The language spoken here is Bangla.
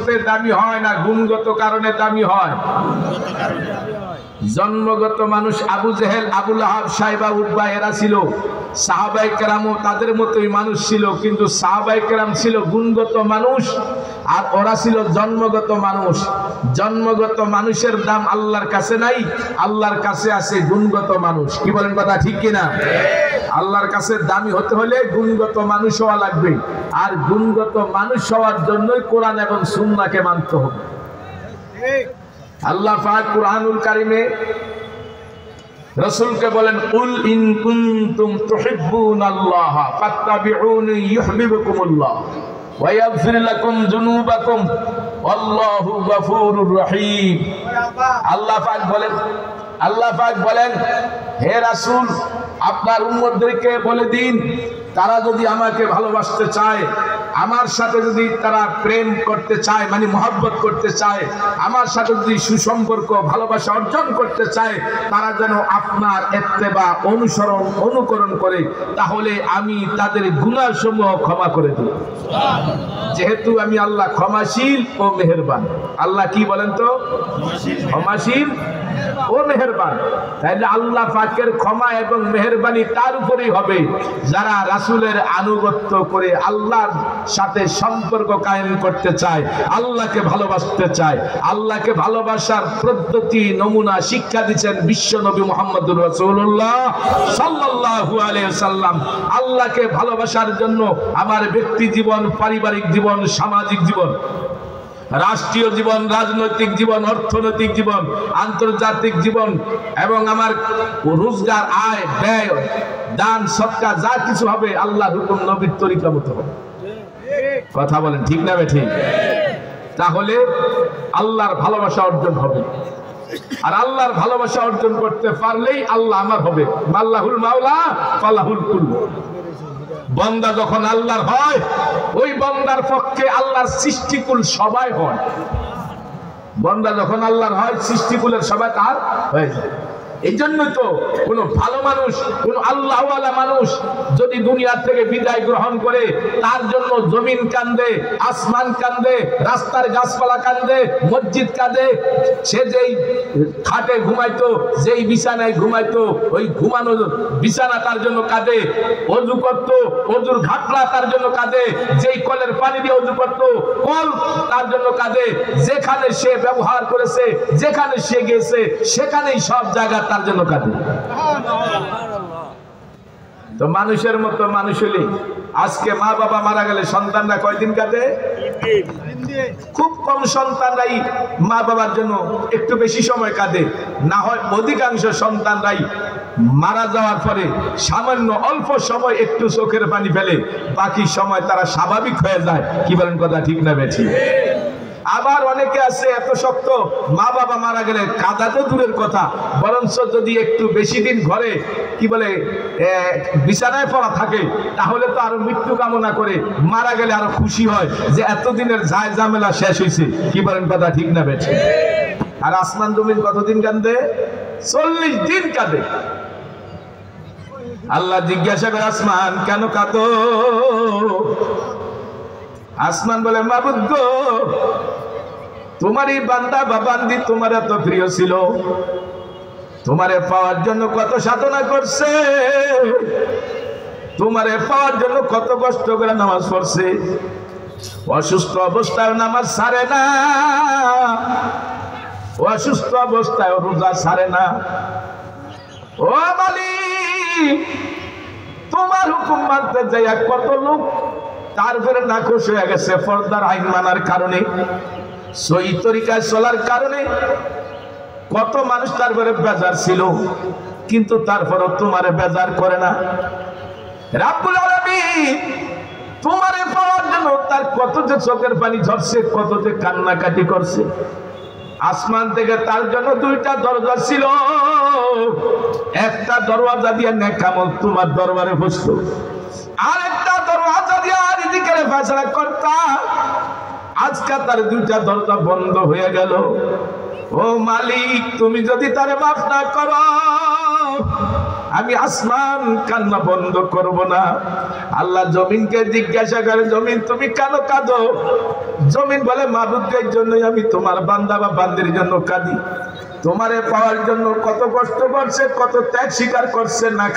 বস্তুতে দামি হয় না, গুণগত কারণে দামি হয়। জন্মগত মানুষ আবু জেহেল, আবু লাহাব, সাইবা, উতবা এরা ছিল সাহাবায়ে কেরামও তাদের মতোই মানুষ ছিল, কিন্তু সাহাবায়ে কেরাম ছিল গুণগত মানুষ আর ওরা ছিল জন্মগত মানুষ। জন্মগত মানুষের দাম আল্লাহর কাছে নাই, আল্লাহর কাছে আছে গুণগত মানুষ। কি বলেন কথা ঠিক কিনা? আল্লাহর কাছে দামি হতে হলে গুণগত মানুষ হওয়া লাগবে, আর গুণগত মানুষ হওয়ার জন্যই কোরআন এবং সুন্নাহকে মানতে হবে। আল্লাহ পাক কুরআনুল কারীমে রাসূলকে বলেন, কুল ইন কুনতুম তুহিব্বুনাল্লাহ ফাত্তাবিউনি ইউহিব্বুকুমুল্লাহ ওয়া ইয়াগফির লাকুম যুনুবাকুম আল্লাহু গফুরুর রহিম। আল্লাহ পাক বলেন হে রাসূল, আপনার উম্মতদেরকে বলে দিন, তারা যদি আমাকে ভালোবাসতে চায়, আমার সাথে যদি তারা প্রেম করতে চায়, মানে মহব্বত করতে চায়, আমার সাথে যদি সুসম্পর্ক ভালোবাসা অর্জন করতে চায়, তারা যেন আপনার ইত্তেবা অনুকরণ করে, তাহলে আমি তাদের গুনাহসমূহ ক্ষমা করে দেব। যেহেতু আমি আল্লাহ ক্ষমাশীল ও মেহেরবান। আল্লাহ কি বলেন তো? ক্ষমাশীল ও মেহেরবান। তাইলে আল্লাহ পাকের ক্ষমা এবং মেহেরবানি তার উপরেই হবে যারা রাসূলের আনুগত্য করে আল্লাহর সাথে সম্পর্ক কায়েম করতে চায়, আল্লাহকে ভালোবাসতে চায়। আল্লাহকে ভালোবাসার পদ্ধতি, নমুনা শিক্ষা দিচ্ছেন বিশ্ব নবী মুহাম্মদুর রাসূলুল্লাহ সাল্লাল্লাহু আলাইহি ওয়াসাল্লাম। আল্লাহকে ভালোবাসার জন্য আমার ব্যক্তি জীবন, পারিবারিক জীবন, সামাজিক জীবন, রাষ্ট্রীয় জীবন, রাজনৈতিক জীবন, অর্থনৈতিক জীবন, আন্তর্জাতিক জীবন এবং আমার রোজগার, আয়, ব্যয়, দান, সদকা যা কিছু হবে আল্লাহর হুকুম, নবীর তরিকা মতো হবে। কথা বলেন ঠিক না ঠিক? তাহলে আল্লাহর ভালোবাসা অর্জন হবে। আর আল্লাহর ভালোবাসা অর্জন করতে পারলেই আল্লাহ আমার হবে। আল্লাহুল মাওলা ফালাহুল কুল। বান্দা যখন আল্লাহর হয়, ওই বান্দার পক্ষে আল্লাহর সৃষ্টিকুল সবাই হয়। বান্দা যখন আল্লাহর হয়, সৃষ্টিকুলের সবাই তার হয়ে যায়। এই জন্যই তো কোন ভালো মানুষ, কোন আল্লাহওয়ালা মানুষ যদি দুনিয়া থেকে বিদায় গ্রহণ করে, তার জন্য জমিন কান্দে, আসমান কান্দে, রাস্তার গাছপালা কান্দে, মসজিদ কাঁদে। সে যেই খাটে ঘুমাইতো, যেই বিছানায় ঘুমাইতো, ওই ঘুমানো বিছানা তার জন্য কাঁদে। অজু করত, অজুর ঘাটলা তার জন্য কাঁদে। যেই কলের পানি দিয়ে অজু করত, কল তার জন্য কাঁদে। যেখানে সে ব্যবহার করেছে, যেখানে সে গেছে, সেখানেই সব জায়গা তার জন্য কাঁদে। তো মানুষের মতো মানুষ হলে, আজকে মা বাবা মারা গেলে সন্তানরা কয়দিন কাঁদে? খুব কম সন্তানরাই মা বাবার জন্য একটু বেশি সময় কাঁদে, না হয় অধিকাংশ সন্তানরাই মারা যাওয়ার পরে সামান্য অল্প সময় একটু চোখের পানি ফেলে, বাকি সময় তারা স্বাভাবিক হয়ে যায়। কি বলেন কথা ঠিক না বেঠিক? আবার অনেকে আছে এত শক্ত, মা বাবা মারা গেলে কাঁদা তো দূরের কথা, বরঞ্চ যদি একটু বেশি দিন ঘরে কি বলে বিছানায় পড়া থাকে, তাহলে তো আরো মৃত্যু কামনা করে, মারা গেলে আরো খুশি হয় যে এতদিনের যায় ঝামেলা শেষ হয়েছে। কি বলেন কথা ঠিক না বেঠে? আর আসমান জমিন কতদিন কাঁদে? 40 দিন কাঁদে। আল্লাহ জিজ্ঞাসা করে, আসমান কেন কাঁদো? আসমান বলে, মাবুদ গো, তোমারই বান্দা বা বান্দি তোমার এত প্রিয় ছিল, তোমারে পাওয়ার জন্য কত সাধনা করছে, তোমারে পাওয়ার জন্য কত কষ্ট করে নামাজ পড়ছে, অসুস্থ অবস্থায় নামাজ ছাড়ে না, অসুস্থ অবস্থায় রোজা ছাড়ে না। ও মালিক, তোমার হুকুম মানতে যাইয়া কত লোক তারপরে নাখোশ হয়ে গেছে পর্দার আইন মানার কারণে, সহি তরিকায় চলার কারণে। কত মানুষ তারপরে বেজার ছিল, কিন্তু তারপরও তোমারে বেজার করে না। রাব্বুল আলামিন তোমারে পাওয়ার জন্য তার কত যে চোখের পানি ঝরছে, কত যে কান্নাকাটি করছে। আসমান থেকে তার জন্য 2টা দরজা ছিল, একটা দরওয়াজা দিয়ে নেক আমল তোমার দরবারে বসতো, আর একটা দরওয়াজা দিয়ে রিজিকের ফয়সালা করতা। আজকে তার 2টা দরজা বন্ধ হয়ে গেল। ও মালিক, তুমি যদি তারে মাফ না করো, আমি আসমান কান্না বন্ধ করব না। আল্লাহ জমিনকে জিজ্ঞাসা করে, জমিন তুমি কেন কাঁদো? জমিন বলে মাবুদের জন্যই আমি তোমার বান্দা বা বান্দির জন্য কাঁদি। তোমারে পাওয়ার জন্য কত কষ্ট করছে, কত ত্যাগ স্বীকার করছে, না